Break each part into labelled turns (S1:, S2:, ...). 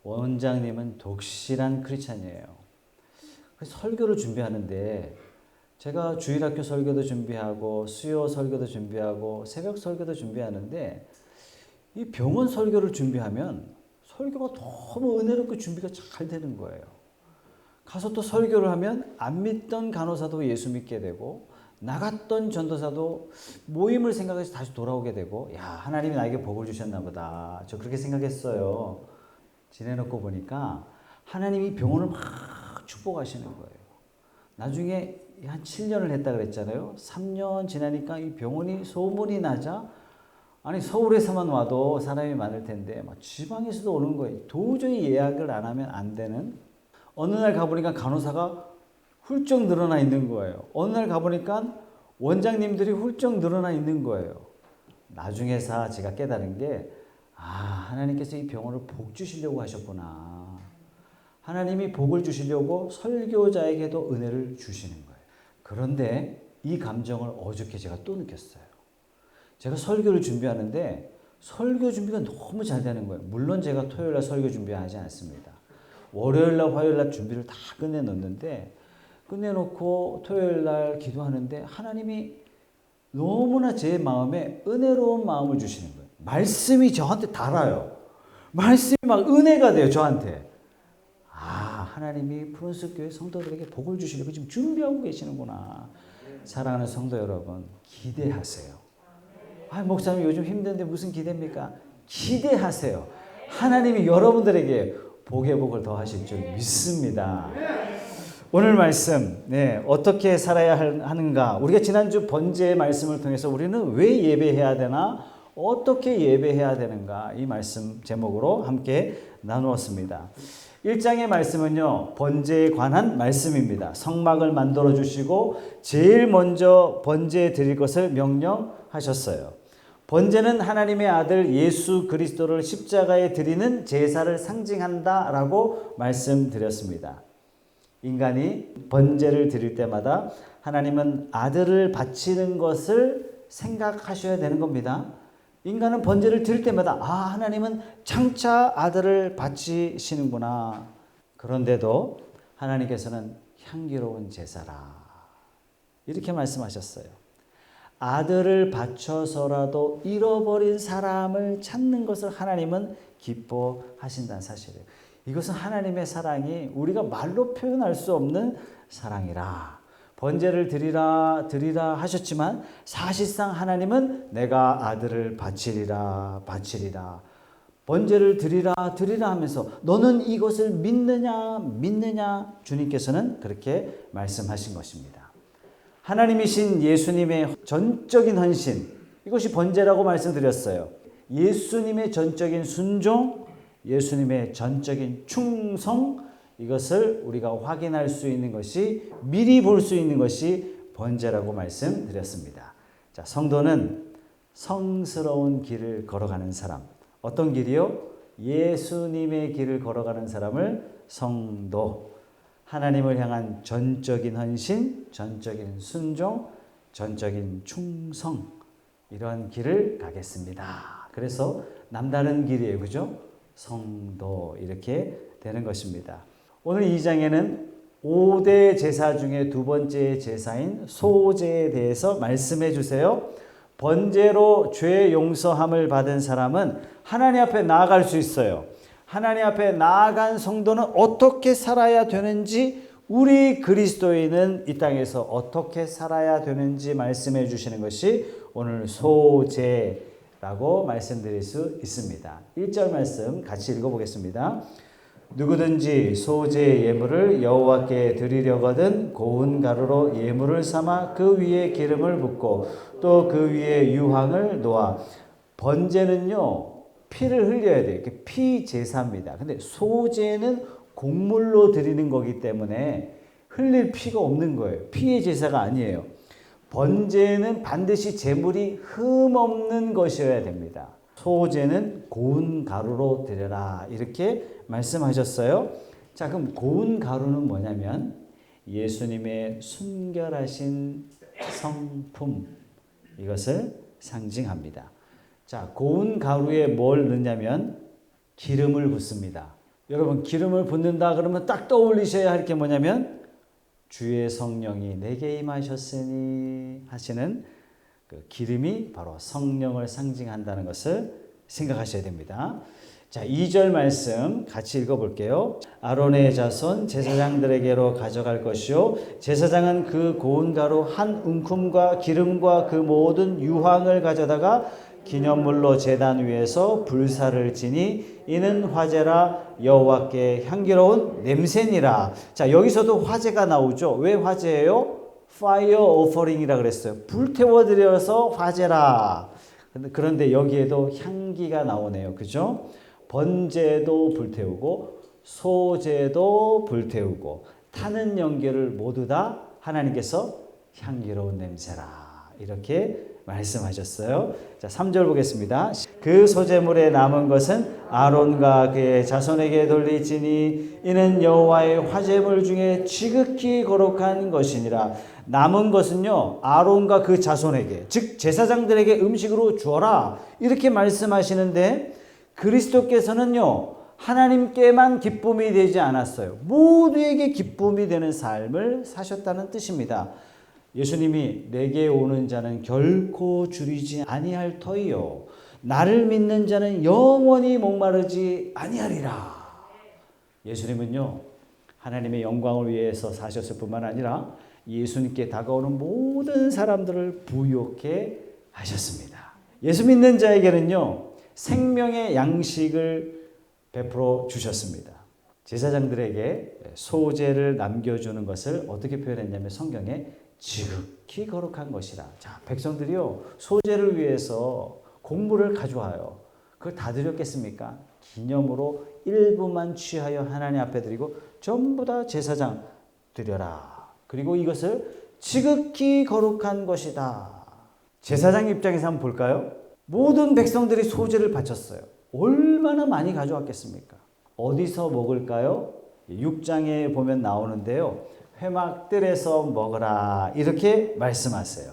S1: 원장님은 독실한 크리스찬이에요. 그래서 설교를 준비하는데 제가 주일학교 설교도 준비하고 수요 설교도 준비하고 새벽 설교도 준비하는데 이 병원 설교를 준비하면 설교가 너무 은혜롭게 준비가 잘 되는 거예요. 가서 또 설교를 하면 안 믿던 간호사도 예수 믿게 되고 나갔던 전도사도 모임을 생각해서 다시 돌아오게 되고 야 하나님이 나에게 복을 주셨나 보다. 저 그렇게 생각했어요. 지내놓고 보니까 하나님이 병원을 막 축복하시는 거예요. 나중에 한 7년을 했다 그랬잖아요. 3년 지나니까 이 병원이 소문이 나자 아니 서울에서만 와도 사람이 많을 텐데 막 지방에서도 오는 거예요. 도저히 예약을 안 하면 안 되는. 어느 날 가보니까 간호사가 훌쩍 늘어나 있는 거예요. 어느 날 가보니까 원장님들이 훌쩍 늘어나 있는 거예요. 나중에서 제가 깨달은 게 하나님께서 이 병원을 복 주시려고 하셨구나. 하나님이 복을 주시려고 설교자에게도 은혜를 주시는 거예요. 그런데 이 감정을 어저께 제가 또 느꼈어요. 제가 설교를 준비하는데 설교 준비가 너무 잘 되는 거예요. 물론 제가 토요일날 설교 준비하지 않습니다. 월요일날 화요일날 준비를 다 끝내놓는데 끝내놓고 토요일날 기도하는데 하나님이 너무나 제 마음에 은혜로운 마음을 주시는 거예요. 말씀이 저한테 달아요. 말씀이 막 은혜가 돼요, 저한테. 하나님이 푸른숲 교회 성도들에게 복을 주시려고 지금 준비하고 계시는구나. 사랑하는 성도 여러분, 기대하세요. 목사님 요즘 힘든데 무슨 기대입니까? 기대하세요. 하나님이 여러분들에게 복의 복을 더하실 줄 믿습니다. 오늘 말씀 어떻게 살아야 하는가. 우리가 지난주 번제의 말씀을 통해서 우리는 왜 예배해야 되나, 어떻게 예배해야 되는가, 이 말씀 제목으로 함께 나누었습니다. 1장의 말씀은요, 번제에 관한 말씀입니다. 성막을 만들어 주시고 제일 먼저 번제 드릴 것을 명령하셨어요. 번제는 하나님의 아들 예수 그리스도를 십자가에 드리는 제사를 상징한다라고 말씀드렸습니다. 인간이 번제를 드릴 때마다 하나님은 아들을 바치는 것을 생각하셔야 되는 겁니다. 인간은 번제를 드릴 때마다 하나님은 장차 아들을 바치시는구나. 그런데도 하나님께서는 향기로운 제사라 이렇게 말씀하셨어요. 아들을 바쳐서라도 잃어버린 사람을 찾는 것을 하나님은 기뻐하신다는 사실이에요. 이것은 하나님의 사랑이 우리가 말로 표현할 수 없는 사랑이라. 번제를 드리라 하셨지만 사실상 하나님은 내가 아들을 바치리라. 번제를 드리라 하면서 너는 이것을 믿느냐 주님께서는 그렇게 말씀하신 것입니다. 하나님이신 예수님의 전적인 헌신, 이것이 번제라고 말씀드렸어요. 예수님의 전적인 순종, 예수님의 전적인 충성, 이것을 우리가 확인할 수 있는 것이, 미리 볼 수 있는 것이 번제라고 말씀드렸습니다. 자, 성도는 성스러운 길을 걸어가는 사람. 어떤 길이요? 예수님의 길을 걸어가는 사람을 성도. 하나님을 향한 전적인 헌신, 전적인 순종, 전적인 충성, 이런 길을 가겠습니다. 그래서 남다른 길이에요. 그죠? 성도, 이렇게 되는 것입니다. 오늘 2장에는 5대 제사 중에 두 번째 제사인 소제에 대해서 말씀해 주세요. 번제로 죄 용서함을 받은 사람은 하나님 앞에 나아갈 수 있어요. 하나님 앞에 나아간 성도는 어떻게 살아야 되는지, 우리 그리스도인은 이 땅에서 어떻게 살아야 되는지 말씀해 주시는 것이 오늘 소제라고 말씀드릴 수 있습니다. 1절 말씀 같이 읽어보겠습니다. 누구든지 소제 예물을 여호와께 드리려거든 고운 가루로 예물을 삼아 그 위에 기름을 붓고 또 그 위에 유황을 놓아. 번제는요, 피를 흘려야 돼요. 피 제사입니다. 근데 소제는 곡물로 드리는 거기 때문에 흘릴 피가 없는 거예요. 피의 제사가 아니에요. 번제는 반드시 제물이 흠 없는 것이어야 됩니다. 소제는 고운 가루로 드려라, 이렇게 말씀하셨어요. 자, 그럼 고운 가루는 뭐냐면 예수님의 순결하신 성품, 이것을 상징합니다. 자, 고운 가루에 뭘 넣냐면 기름을 붓습니다. 여러분 기름을 붓는다 그러면 딱 떠올리셔야 할 게 뭐냐면 주의 성령이 내게 임하셨으니 하시는 그 기름이 바로 성령을 상징한다는 것을 생각하셔야 됩니다. 자, 2절 말씀 같이 읽어볼게요. 아론의 자손 제사장들에게로 가져갈 것이요 제사장은 그 고운 가루 한 움큼과 기름과 그 모든 유황을 가져다가 기념물로 제단 위에서 불사를 지니 이는 화제라 여호와께 향기로운 냄새니라. 자, 여기서도 화제가 나오죠. 왜 화제예요? Fire offering이라 그랬어요. 불태워 드려서 화제라. 그런데 여기에도 향기가 나오네요. 그죠? 번제도 불태우고 소제도 불태우고 타는 연기를 모두 다 하나님께서 향기로운 냄새라 이렇게 말씀하셨어요. 자, 3절 보겠습니다. 그 소제물에 남은 것은 아론과 그의 자손에게 돌리지니 이는 여호와의 화제물 중에 지극히 거룩한 것이니라. 남은 것은요 아론과 그 자손에게 즉 제사장들에게 음식으로 주어라 이렇게 말씀하시는데 그리스도께서는요 하나님께만 기쁨이 되지 않았어요. 모두에게 기쁨이 되는 삶을 사셨다는 뜻입니다. 예수님이 내게 오는 자는 결코 줄이지 아니할 터이요 나를 믿는 자는 영원히 목마르지 아니하리라. 예수님은요 하나님의 영광을 위해서 사셨을 뿐만 아니라 예수님께 다가오는 모든 사람들을 부욕해 하셨습니다. 예수 믿는 자에게는요 생명의 양식을 베풀어 주셨습니다. 제사장들에게 소제를 남겨주는 것을 어떻게 표현했냐면 성경에 지극히 거룩한 것이라. 자, 백성들이요 소제를 위해서 곡물을 가져와요. 그걸 다 드렸겠습니까? 기념으로 일부만 취하여 하나님 앞에 드리고 전부 다 제사장 드려라. 그리고 이것을 지극히 거룩한 것이다. 제사장 입장에서 한번 볼까요? 모든 백성들이 소제를 바쳤어요. 얼마나 많이 가져왔겠습니까? 어디서 먹을까요? 6장에 보면 나오는데요. 회막들에서 먹으라 이렇게 말씀하세요.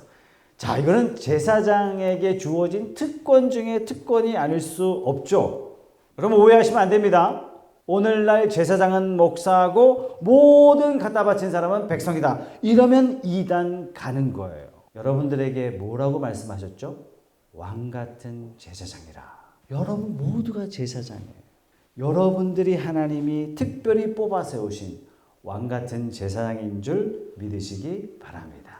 S1: 자, 이거는 제사장에게 주어진 특권 중에 특권이 아닐 수 없죠. 그러면 오해하시면 안 됩니다. 오늘날 제사장은 목사고 모든 갖다 바친 사람은 백성이다. 이러면 이단 가는 거예요. 여러분들에게 뭐라고 말씀하셨죠? 왕 같은 제사장이라. 여러분 모두가 제사장이에요. 여러분들이 하나님이 특별히 뽑아 세우신 왕 같은 제사장인 줄 믿으시기 바랍니다.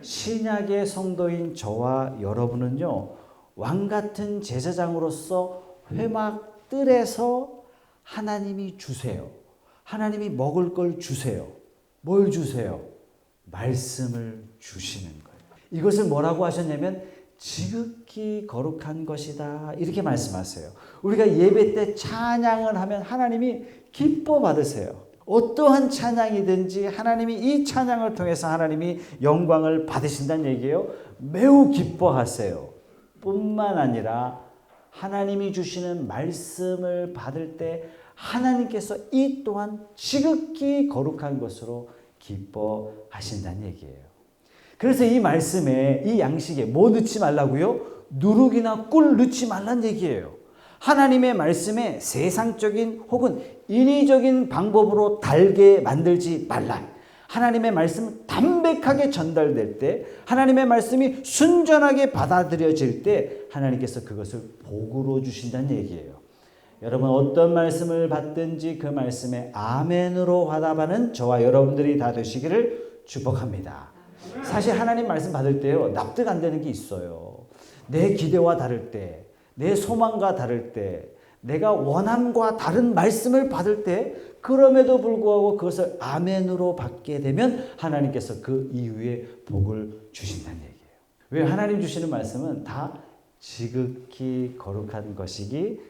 S1: 신약의 성도인 저와 여러분은요 왕 같은 제사장으로서 회막 뜰에서 하나님이 주세요. 하나님이 먹을 걸 주세요. 뭘 주세요? 말씀을 주시는 거예요. 이것을 뭐라고 하셨냐면 지극히 거룩한 것이다 이렇게 말씀하세요. 우리가 예배 때 찬양을 하면 하나님이 기뻐 받으세요. 어떠한 찬양이든지 하나님이 이 찬양을 통해서 하나님이 영광을 받으신다는 얘기예요. 매우 기뻐하세요. 뿐만 아니라 하나님이 주시는 말씀을 받을 때 하나님께서 이 또한 지극히 거룩한 것으로 기뻐하신다는 얘기예요. 그래서 이 말씀에 이 양식에 뭐 넣지 말라고요? 누룩이나 꿀 넣지 말란 얘기예요. 하나님의 말씀에 세상적인 혹은 인위적인 방법으로 달게 만들지 말라. 하나님의 말씀은 담백하게 전달될 때 하나님의 말씀이 순전하게 받아들여질 때 하나님께서 그것을 복으로 주신다는 얘기예요. 여러분 어떤 말씀을 받든지 그 말씀에 아멘으로 화답하는 저와 여러분들이 다 되시기를 축복합니다. 사실 하나님 말씀 받을 때요 납득 안 되는 게 있어요. 내 기대와 다를 때, 내 소망과 다를 때, 내가 원함과 다른 말씀을 받을 때 그럼에도 불구하고 그것을 아멘으로 받게 되면 하나님께서 그 이후에 복을 주신다는 얘기예요. 왜? 하나님 주시는 말씀은 다 지극히 거룩한 것이기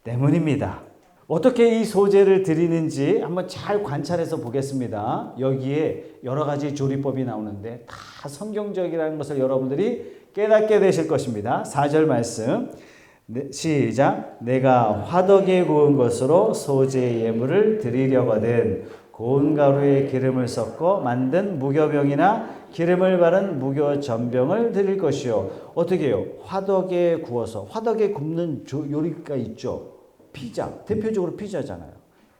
S1: 때문입니다. 어떻게 이 소제를 드리는지 한번 잘 관찰해서 보겠습니다. 여기에 여러 가지 조리법이 나오는데 다 성경적이라는 것을 여러분들이 깨닫게 되실 것입니다. 4절 말씀 시작. 내가 화덕에 구운 것으로 소제 예물을 드리려거든 고운 가루에 기름을 섞어 만든 무교병이나 기름을 바른 무교전병을 드릴 것이요. 어떻게 해요? 화덕에 구워서 화덕에 굽는 요리가 있죠. 피자, 대표적으로 피자잖아요.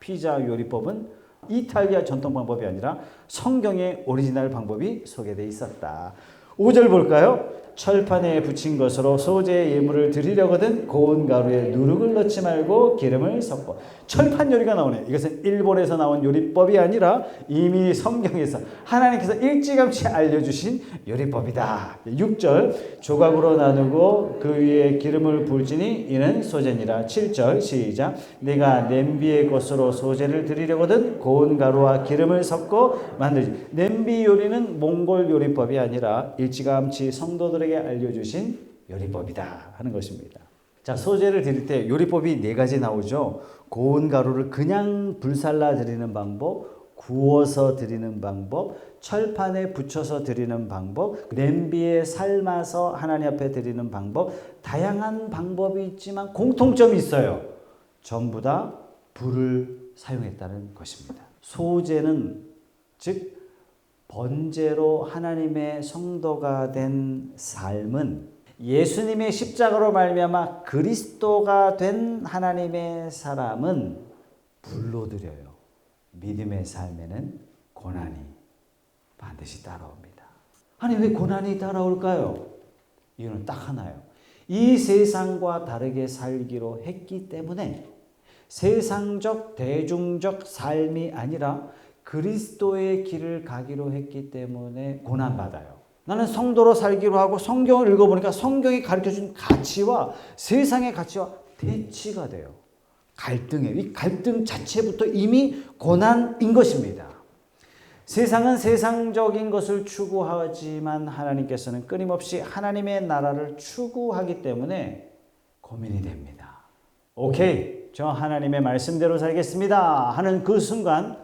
S1: 피자 요리법은 이탈리아 전통 방법이 아니라 성경의 오리지널 방법이 소개되어 있었다. 5절 볼까요? 철판에 붙인 것으로 소재의 예물을 드리려거든 고운 가루에 누룩을 넣지 말고 기름을 섞고. 철판 요리가 나오네. 이것은 일본에서 나온 요리법이 아니라 이미 성경에서 하나님께서 일찌감치 알려주신 요리법이다. 6절 조각으로 나누고 그 위에 기름을 붓지니 이는 소재니라. 7절 시작. 내가 냄비의 것으로 소재를 드리려거든 고운 가루와 기름을 섞고 만들지. 냄비 요리는 몽골 요리법이 아니라 일찌감치 성도들에게 알려주신 요리법이다 하는 것입니다. 자, 소재를 드릴 때 요리법이 4가지 나오죠. 고운 가루를 그냥 불살라 드리는 방법, 구워서 드리는 방법, 철판에 붙여서 드리는 방법, 냄비에 삶아서 하나님 앞에 드리는 방법, 다양한 방법이 있지만 공통점이 있어요. 전부 다 불을 사용했다는 것입니다. 소재는 즉 번제로 하나님의 성도가 된 삶은 예수님의 십자가로 말미암아 그리스도가 된 하나님의 사람은 불로 드려요. 믿음의 삶에는 고난이 반드시 따라옵니다. 아니 왜 고난이 따라올까요? 이유는 딱 하나예요. 이 세상과 다르게 살기로 했기 때문에 세상적 대중적 삶이 아니라 그리스도의 길을 가기로 했기 때문에 고난받아요. 나는 성도로 살기로 하고 성경을 읽어보니까 성경이 가르쳐준 가치와 세상의 가치와 대치가 돼요. 갈등이에요. 이 갈등 자체부터 이미 고난인 것입니다. 세상은 세상적인 것을 추구하지만 하나님께서는 끊임없이 하나님의 나라를 추구하기 때문에 고민이 됩니다. 오케이, 저 하나님의 말씀대로 살겠습니다 하는 그 순간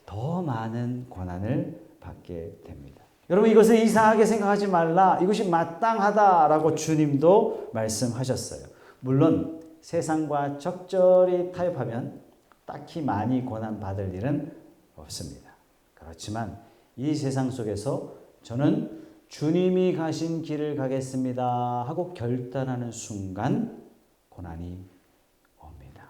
S1: 더 많은 고난을 받게 됩니다. 여러분 이것을 이상하게 생각하지 말라. 이것이 마땅하다라고 주님도 말씀하셨어요. 물론 세상과 적절히 타협하면 딱히 많이 고난받을 일은 없습니다. 그렇지만 이 세상 속에서 저는 주님이 가신 길을 가겠습니다 하고 결단하는 순간 고난이 옵니다.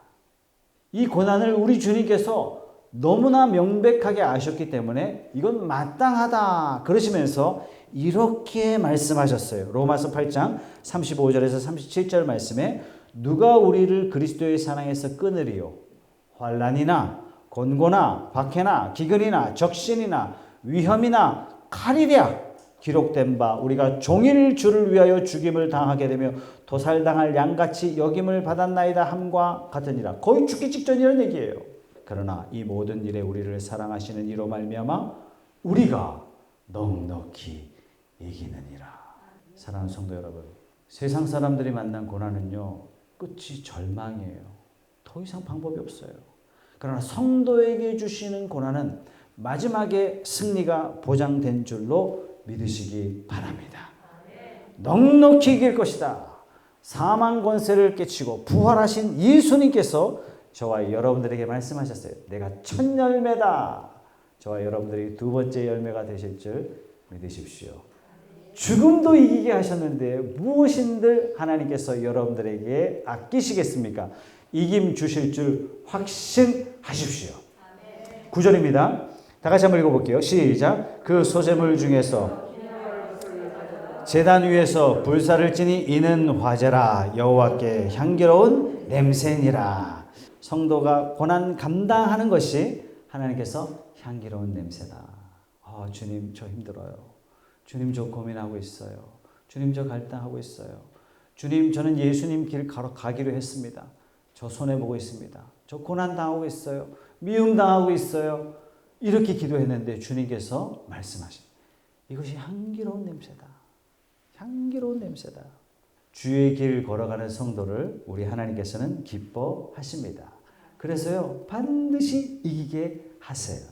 S1: 이 고난을 우리 주님께서 너무나 명백하게 아셨기 때문에 이건 마땅하다 그러시면서 이렇게 말씀하셨어요. 로마서 8장 35절에서 37절 말씀에 누가 우리를 그리스도의 사랑에서 끊으리요? 환난이나 곤고나 박해나 기근이나 적신이나 위험이나 칼이랴 기록된 바 우리가 종일 주를 위하여 죽임을 당하게 되며 도살당할 양같이 여김을 받았나이다 함과 같으니라. 거의 죽기 직전이라는 얘기예요. 그러나 이 모든 일에 우리를 사랑하시는 이로 말미암아 우리가 넉넉히 이기느니라. 사랑하는 성도 여러분, 세상 사람들이 만난 고난은요 끝이 절망이에요. 더 이상 방법이 없어요. 그러나 성도에게 주시는 고난은 마지막에 승리가 보장된 줄로 믿으시기 바랍니다. 넉넉히 이길 것이다. 사망 권세를 깨치고 부활하신 예수님께서 저와 여러분들에게 말씀하셨어요. 내가 첫 열매다. 저와 여러분들이 두 번째 열매가 되실 줄 믿으십시오. 죽음도 이기게 하셨는데 무엇인들 하나님께서 여러분들에게 아끼시겠습니까? 이김 주실 줄 확신하십시오. 9절입니다. 다 같이 한번 읽어볼게요. 시작. 그 소재물 중에서 제단 위에서 불사를 찌니 이는 화제라. 여호와께 향기로운 냄새니라. 성도가 고난 감당하는 것이 하나님께서 향기로운 냄새다. 주님 저 힘들어요. 주님 저 고민하고 있어요. 주님 저 갈등하고 있어요. 주님 저는 예수님 길 가기로 했습니다. 저 손해보고 있습니다. 저 고난당하고 있어요. 미움당하고 있어요. 이렇게 기도했는데 주님께서 말씀하신 이것이 향기로운 냄새다. 향기로운 냄새다. 주의 길 걸어가는 성도를 우리 하나님께서는 기뻐하십니다. 그래서요 반드시 이기게 하세요.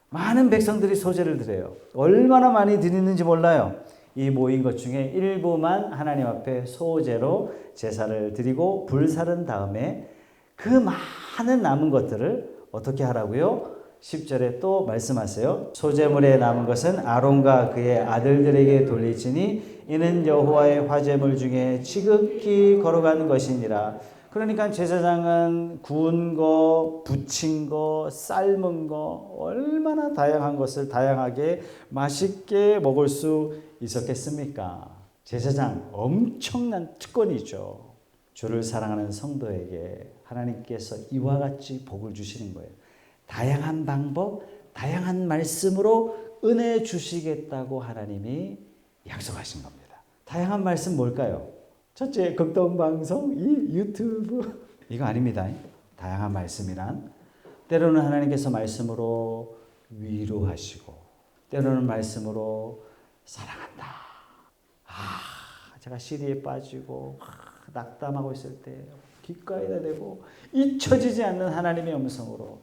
S1: 많은 백성들이 소제를 드려요. 얼마나 많이 드리는지 몰라요. 이 모인 것 중에 일부만 하나님 앞에 소제로 제사를 드리고 불사른 다음에 그 많은 남은 것들을 어떻게 하라고요? 10절에 또 말씀하세요. 소제물에 남은 것은 아론과 그의 아들들에게 돌리지니 이는 여호와의 화제물 중에 지극히 거룩한 것이니라. 그러니까 제사장은 구운 거, 부친 거, 삶은 거 얼마나 다양한 것을 다양하게 맛있게 먹을 수 있었겠습니까? 제사장 엄청난 특권이죠. 주를 사랑하는 성도에게 하나님께서 이와 같이 복을 주시는 거예요. 다양한 방법, 다양한 말씀으로 은혜 주시겠다고 하나님이 약속하신 겁니다. 다양한 말씀 뭘까요? 첫째, 극동방송, 이 유튜브. 이거 아닙니다. 다양한 말씀이란 때로는 하나님께서 말씀으로 위로하시고 때로는 말씀으로 사랑한다. 제가 시리에 빠지고 낙담하고 있을 때 귓가에다 대고 잊혀지지 않는 하나님의 음성으로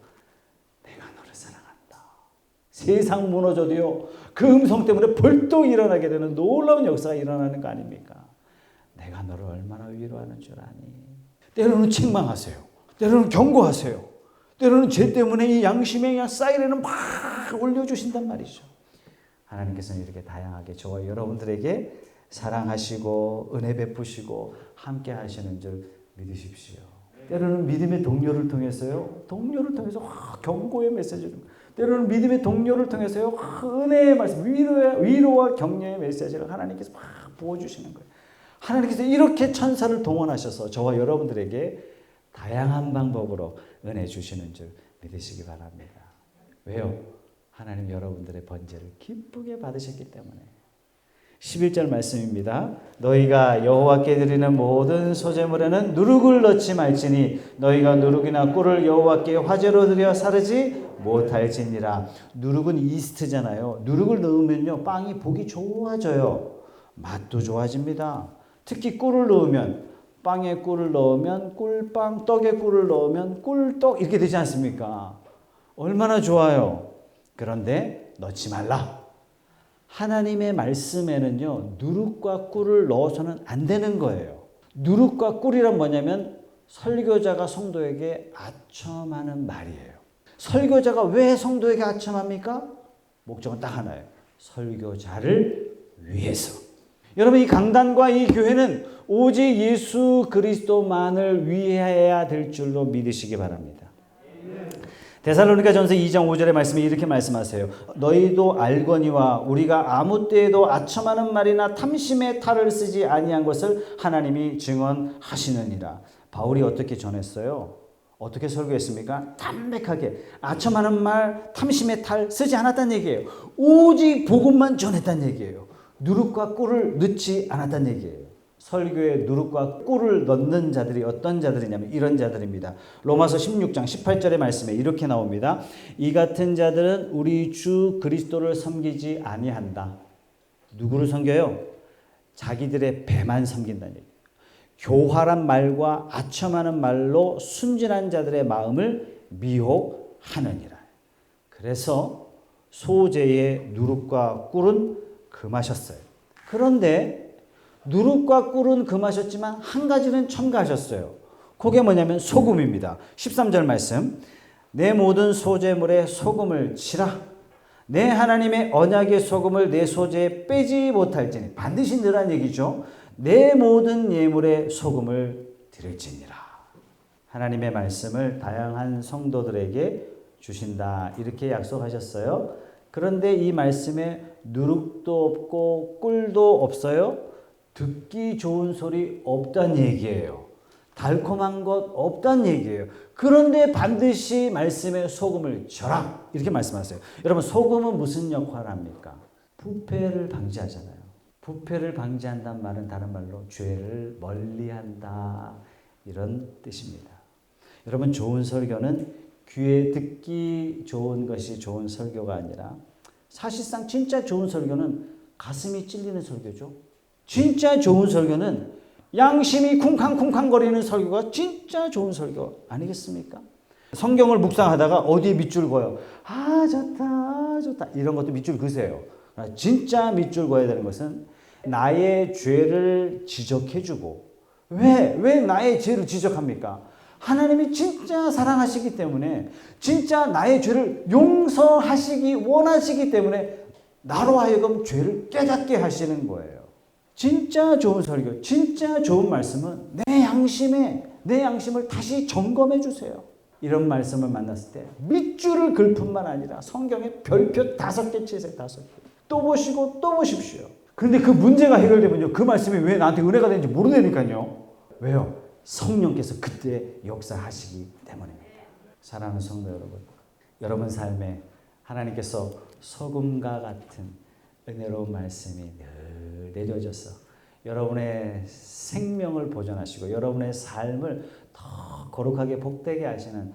S1: 내가 너를 사랑한다. 세상 무너져도요, 그 음성 때문에 벌떡 일어나게 되는 놀라운 역사가 일어나는 거 아닙니까? 내가 너를 얼마나 위로하는 줄 아니. 때로는 책망하세요. 때로는 경고하세요. 때로는 죄 때문에 이 양심의 그냥 사이렌을 막 올려주신단 말이죠. 하나님께서는 이렇게 다양하게 저와 여러분들에게 사랑하시고 은혜 베푸시고 함께 하시는 줄 믿으십시오. 때로는 믿음의 동료를 통해서요, 경고의 메시지를, 때로는 믿음의 동료를 통해서요, 은혜의 말씀, 위로와 격려의 메시지를 하나님께서 막 부어주시는 거예요. 하나님께서 이렇게 천사를 동원하셔서 저와 여러분들에게 다양한 방법으로 은혜 주시는 줄 믿으시기 바랍니다. 왜요? 하나님 여러분들의 번제를 기쁘게 받으셨기 때문에. 11절 말씀입니다. 너희가 여호와께 드리는 모든 소제물에는 누룩을 넣지 말지니 너희가 누룩이나 꿀을 여호와께 화제로 드려 사르지 못할지니라. 누룩은 이스트잖아요. 누룩을 넣으면요, 빵이 보기 좋아져요. 맛도 좋아집니다. 특히 꿀을 넣으면, 빵에 꿀을 넣으면 꿀빵, 떡에 꿀을 넣으면 꿀떡 이렇게 되지 않습니까? 얼마나 좋아요. 그런데 넣지 말라. 하나님의 말씀에는요, 누룩과 꿀을 넣어서는 안 되는 거예요. 누룩과 꿀이란 뭐냐면 설교자가 성도에게 아첨하는 말이에요. 설교자가 왜 성도에게 아첨합니까? 목적은 딱 하나예요. 설교자를 위해서. 여러분, 이 강단과 이 교회는 오직 예수 그리스도만을 위해야 될 줄로 믿으시기 바랍니다. 데살로니가전서 2장 5절의 말씀에 이렇게 말씀하세요. 너희도 알거니와 우리가 아무 때에도 아첨하는 말이나 탐심의 탈을 쓰지 아니한 것을 하나님이 증언하시느니라. 바울이 어떻게 전했어요? 어떻게 설교했습니까? 담백하게 아첨하는 말, 탐심의 탈 쓰지 않았다는 얘기예요. 오직 복음만 전했다는 얘기예요. 누룩과 꿀을 넣지 않았다는 얘기예요. 설교에 누룩과 꿀을 넣는 자들이 어떤 자들이냐면 이런 자들입니다. 로마서 16장 18절의 말씀에 이렇게 나옵니다. 이 같은 자들은 우리 주 그리스도를 섬기지 아니한다. 누구를 섬겨요? 자기들의 배만 섬긴다는 얘기예요. 교활한 말과 아첨하는 말로 순진한 자들의 마음을 미혹하느니라. 그래서 소제의 누룩과 꿀은 금하셨어요. 그런데 누룩과 꿀은 금하셨지만 한 가지는 첨가하셨어요. 그게 뭐냐면 소금입니다. 13절 말씀. 내 모든 소제물에 소금을 치라. 내 하나님의 언약의 소금을 내 소제에 빼지 못할지니. 반드시 넣으란 얘기죠. 내 모든 예물에 소금을 드릴지니라. 하나님의 말씀을 다양한 성도들에게 주신다. 이렇게 약속하셨어요. 그런데 이 말씀에 누룩도 없고 꿀도 없어요. 듣기 좋은 소리 없단 얘기예요. 달콤한 것 없단 얘기예요. 그런데 반드시 말씀에 소금을 쳐라. 이렇게 말씀하세요. 여러분, 소금은 무슨 역할을 합니까? 부패를 방지하잖아요. 부패를 방지한다는 말은 다른 말로 죄를 멀리한다. 이런 뜻입니다. 여러분, 좋은 설교는 귀에 듣기 좋은 것이 좋은 설교가 아니라 사실상 진짜 좋은 설교는 가슴이 찔리는 설교죠. 진짜 좋은 설교는 양심이 쿵쾅쿵쾅거리는 설교가 진짜 좋은 설교 아니겠습니까? 성경을 묵상하다가 어디에 밑줄 그어요? 좋다. 이런 것도 밑줄 그으세요. 진짜 밑줄 그어야 되는 것은 나의 죄를 지적해주고. 왜 나의 죄를 지적합니까? 하나님이 진짜 사랑하시기 때문에, 진짜 나의 죄를 용서하시기 원하시기 때문에 나로 하여금 죄를 깨닫게 하시는 거예요. 진짜 좋은 설교, 진짜 좋은 말씀은 내 양심에 내 양심을 다시 점검해 주세요. 이런 말씀을 만났을 때 밑줄을 글 뿐만 아니라 성경에 별표 5개 치세요. 5개. 또 보시고 또 보십시오. 그런데 그 문제가 해결되면요, 그 말씀이 왜 나한테 은혜가 되는지 모르다니까요. 왜요? 성령께서 그때 역사하시기 때문입니다. 사랑하는 성도 여러분, 여러분 삶에 하나님께서 소금과 같은 은혜로운 말씀이 늘 내려져서 여러분의 생명을 보존하시고 여러분의 삶을 더 거룩하게 복되게 하시는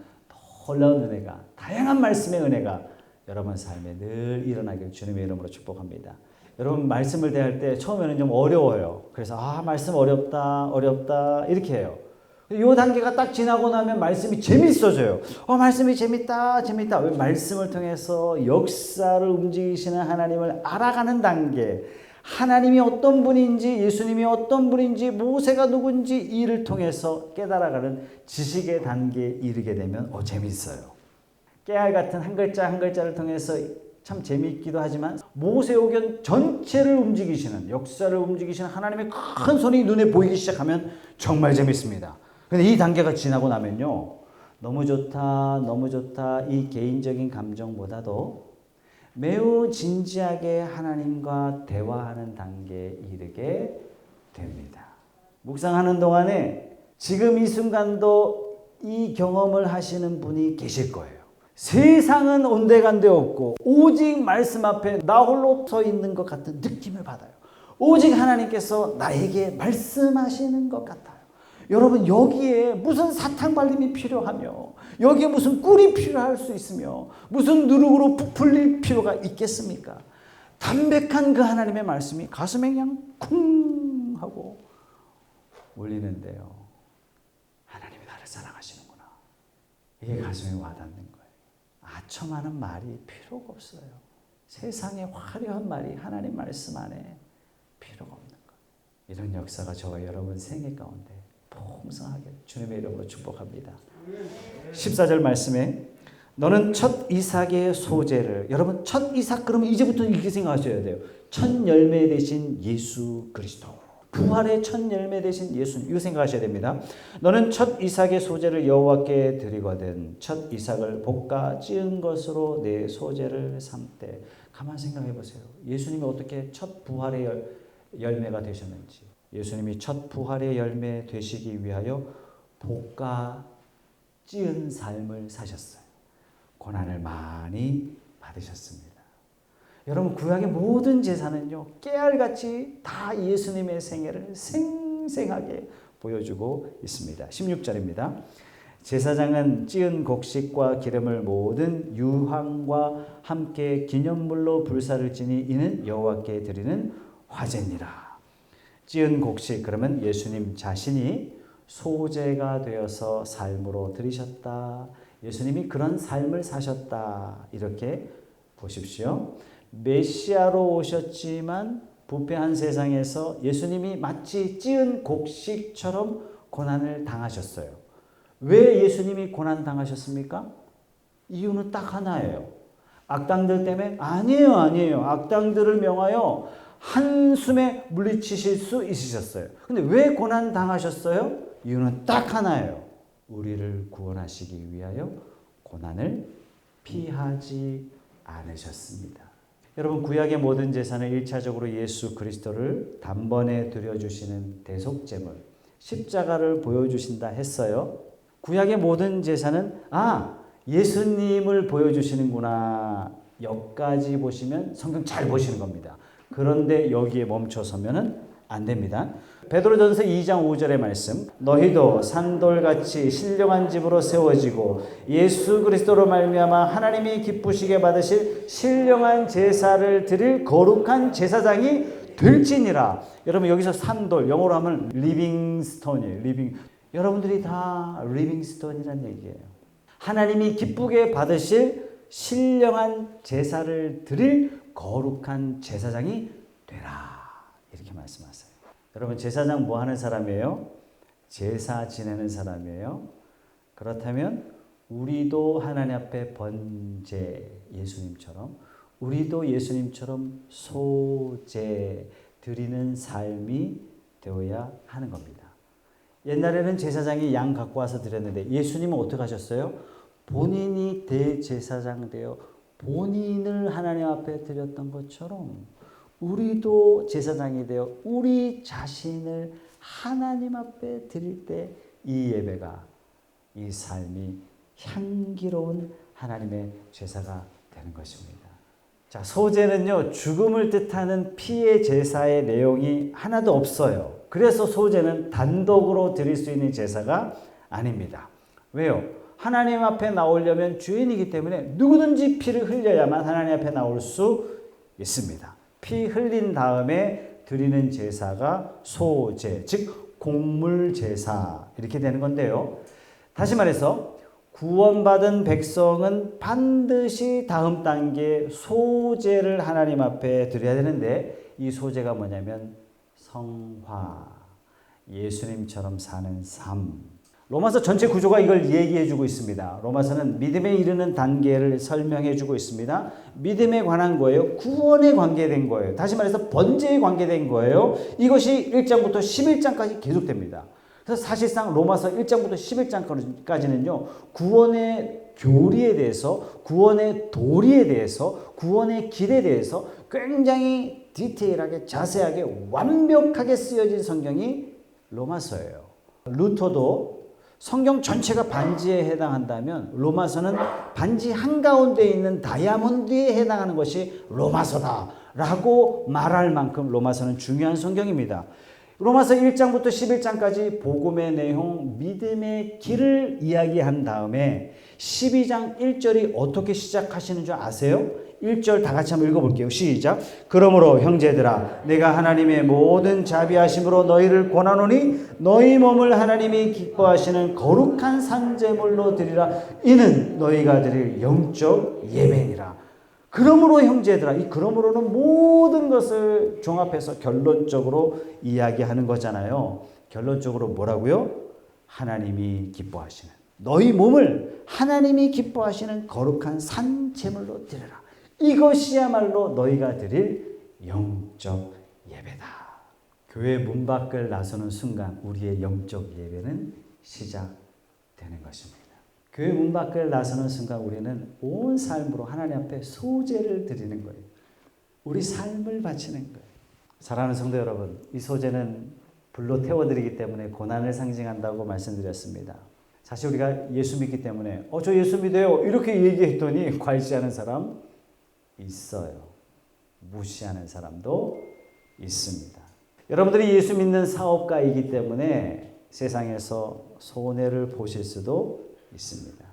S1: 놀라운 은혜가, 다양한 말씀의 은혜가 여러분 삶에 늘 일어나길 주님의 이름으로 축복합니다. 여러분 말씀을 대할 때 처음에는 좀 어려워요. 그래서 말씀 어렵다 이렇게 해요. 이 단계가 딱 지나고 나면 말씀이 재밌어져요. 말씀이 재밌다. 왜? 말씀을 통해서 역사를 움직이시는 하나님을 알아가는 단계, 하나님이 어떤 분인지, 예수님이 어떤 분인지, 모세가 누군지 이를 통해서 깨달아가는 지식의 단계에 이르게 되면 재밌어요. 깨알 같은 한 글자 한 글자를 통해서 참 재미있기도 하지만 모세오경 전체를 움직이시는, 역사를 움직이시는 하나님의 큰 손이 눈에 보이기 시작하면 정말 재밌습니다. 근데 이 단계가 지나고 나면요, 너무 좋다 이 개인적인 감정보다도 매우 진지하게 하나님과 대화하는 단계에 이르게 됩니다. 묵상하는 동안에 지금 이 순간도 이 경험을 하시는 분이 계실 거예요. 세상은 온데간데 없고 오직 말씀 앞에 나 홀로 서 있는 것 같은 느낌을 받아요. 오직 하나님께서 나에게 말씀하시는 것 같아요. 여러분, 여기에 무슨 사탕발림이 필요하며, 여기에 무슨 꿀이 필요할 수 있으며, 무슨 누룩으로 부풀릴 필요가 있겠습니까? 담백한 그 하나님의 말씀이 가슴에 그냥 쿵 하고 울리는데요, 하나님이 나를 사랑하시는구나, 이게 가슴에 와닿는 거예요. 아첨하는 말이 필요가 없어요. 세상에 화려한 말이 하나님 말씀 안에 필요가 없는 거예요. 이런 역사가 저와 여러분 생애 가운데 풍성하게 주님의 이름으로 축복합니다. 14절 말씀에 너는 첫 이삭의 소재를, 여러분 첫 이삭 그러면 이제부터 이렇게 생각하셔야 돼요. 첫 열매 되신 예수 그리스도, 부활의 첫 열매 되신 예수님, 이거 생각하셔야 됩니다. 너는 첫 이삭의 소재를 여호와께 드리거든 첫 이삭을 볶아 찌은 것으로 내 소재를 삼되. 가만 생각해 보세요. 예수님이 어떻게 첫 부활의 열매가 되셨는지. 예수님이 첫 부활의 열매 되시기 위하여 볶아 찌은 삶을 사셨어요. 고난을 많이 받으셨습니다. 여러분, 구약의 모든 제사는요, 깨알같이 다 예수님의 생애를 생생하게 보여주고 있습니다. 16절입니다. 제사장은 찌은 곡식과 기름을 모든 유황과 함께 기념물로 불사를 지니 이는 여호와께 드리는 화제니라. 찌은 곡식, 그러면 예수님 자신이 소재가 되어서 삶으로 들이셨다. 예수님이 그런 삶을 사셨다. 이렇게 보십시오. 메시아로 오셨지만 부패한 세상에서 예수님이 마치 찌은 곡식처럼 고난을 당하셨어요. 왜 예수님이 고난 당하셨습니까? 이유는 딱 하나예요. 악당들 때문에? 아니에요. 악당들을 명하여 한숨에 물리치실 수 있으셨어요. 근데 왜 고난 당하셨어요? 이유는 딱 하나예요. 우리를 구원하시기 위하여 고난을 피하지 않으셨습니다. 여러분, 구약의 모든 제사는 1차적으로 예수 그리스도를 단번에 드려주시는 대속제물, 십자가를 보여주신다 했어요. 구약의 모든 제사는 예수님을 보여주시는구나, 여기까지 보시면 성경 잘 보시는 겁니다. 그런데 여기에 멈춰서면 안 됩니다. 베드로전서 2장 5절의 말씀, 너희도 산돌같이 신령한 집으로 세워지고 예수 그리스도로 말미암아 하나님이 기쁘시게 받으실 신령한 제사를 드릴 거룩한 제사장이 될지니라. 여러분, 여기서 산돌, 영어로 하면 리빙스톤이에요. 여러분들이 다 리빙스톤이란 얘기예요. 하나님이 기쁘게 받으실 신령한 제사를 드릴 거룩한 제사장이 되라, 이렇게 말씀하세요. 여러분, 제사장 뭐 하는 사람이에요? 제사 지내는 사람이에요. 그렇다면 우리도 하나님 앞에 번제, 예수님처럼 우리도 예수님처럼 소제 드리는 삶이 되어야 하는 겁니다. 옛날에는 제사장이 양 갖고 와서 드렸는데 예수님은 어떻게 하셨어요? 본인이 대제사장 되어 본인을 하나님 앞에 드렸던 것처럼 우리도 제사장이 되어 우리 자신을 하나님 앞에 드릴 때 이 예배가, 이 삶이 향기로운 하나님의 제사가 되는 것입니다. 자, 소제는요, 죽음을 뜻하는 피의 제사의 내용이 하나도 없어요. 그래서 소제는 단독으로 드릴 수 있는 제사가 아닙니다. 왜요? 하나님 앞에 나오려면 주인이기 때문에 누구든지 피를 흘려야만 하나님 앞에 나올 수 있습니다. 피 흘린 다음에 드리는 제사가 소제, 즉 곡물 제사 이렇게 되는 건데요. 다시 말해서 구원받은 백성은 반드시 다음 단계 소제를 하나님 앞에 드려야 되는데 이 소제가 뭐냐면 성화, 예수님처럼 사는 삶. 로마서 전체 구조가 이걸 얘기해 주고 있습니다. 로마서는 믿음에 이르는 단계를 설명해 주고 있습니다. 믿음에 관한 거예요. 구원에 관계된 거예요. 다시 말해서 번제에 관계된 거예요. 이것이 1장부터 11장까지 계속됩니다. 그래서 사실상 로마서 1장부터 11장까지는요. 구원의 교리에 대해서, 구원의 도리에 대해서, 구원의 길에 대해서 굉장히 디테일하게, 자세하게, 완벽하게 쓰여진 성경이 로마서예요. 루터도 성경 전체가 반지에 해당한다면 로마서는 반지 한가운데 있는 다이아몬드에 해당하는 것이 로마서다라고 말할 만큼 로마서는 중요한 성경입니다. 로마서 1장부터 11장까지 복음의 내용, 믿음의 길을 이야기한 다음에 12장 1절이 어떻게 시작하시는 줄 아세요? 1절 다 같이 한번 읽어볼게요. 시작. 그러므로 형제들아 내가 하나님의 모든 자비하심으로 너희를 권하노니 너희 몸을 하나님이 기뻐하시는 거룩한 산제물로 드리라. 이는 너희가 드릴 영적 예배니라. 그러므로 형제들아, 이 그러므로는 모든 것을 종합해서 결론적으로 이야기하는 거잖아요. 결론적으로 뭐라고요? 하나님이 기뻐하시는, 너희 몸을 하나님이 기뻐하시는 거룩한 산제물로 드려라. 이것이야말로 너희가 드릴 영적 예배다. 교회 문 밖을 나서는 순간 우리의 영적 예배는 시작되는 것입니다. 교회 문 밖을 나서는 순간 우리는 온 삶으로 하나님 앞에 소제를 드리는 거예요. 우리 삶을 바치는 거예요. 사랑하는 성도 여러분, 이 소제는 불로 태워드리기 때문에 고난을 상징한다고 말씀드렸습니다. 사실 우리가 예수 믿기 때문에 저 예수 믿어요 이렇게 얘기했더니 관시하는 사람 있어요. 무시하는 사람도 있습니다. 여러분들이 예수 믿는 사업가이기 때문에 세상에서 손해를 보실 수도 있습니다.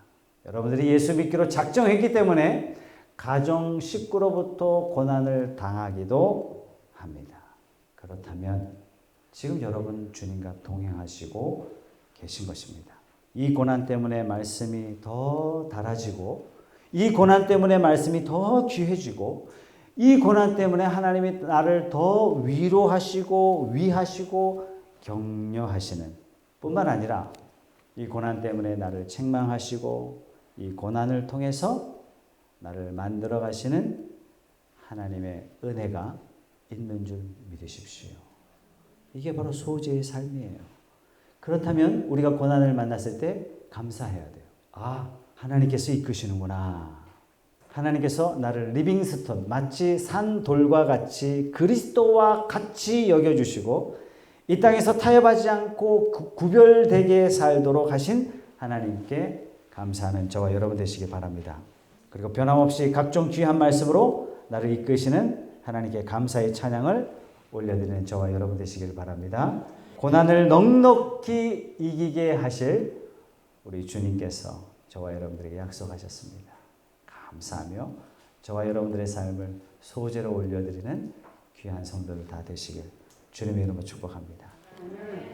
S1: 여러분들이 예수 믿기로 작정했기 때문에 가정 식구로부터 고난을 당하기도 합니다. 그렇다면 지금 여러분 주님과 동행하시고 계신 것입니다. 이 고난 때문에 말씀이 더 달아지고 이 고난 때문에 말씀이 더 귀해지고 이 고난 때문에 하나님이 나를 더 위로하시고 위하시고 격려하시는 뿐만 아니라 이 고난 때문에 나를 책망하시고 이 고난을 통해서 나를 만들어 가시는 하나님의 은혜가 있는 줄 믿으십시오. 이게 바로 소제의 삶이에요. 그렇다면 우리가 고난을 만났을 때 감사해야 돼요. 하나님께서 이끄시는구나. 하나님께서 나를 리빙스톤, 마치 산돌과 같이 그리스도와 같이 여겨주시고 이 땅에서 타협하지 않고 구별되게 살도록 하신 하나님께 감사하는 저와 여러분 되시기 바랍니다. 그리고 변함없이 각종 귀한 말씀으로 나를 이끄시는 하나님께 감사의 찬양을 올려드리는 저와 여러분 되시길 바랍니다. 고난을 넉넉히 이기게 하실 우리 주님께서 저와 여러분들에게 약속하셨습니다. 감사하며 저와 여러분들의 삶을 소제로 올려드리는 귀한 성도들 다 되시길 주님의 이름으로 축복합니다.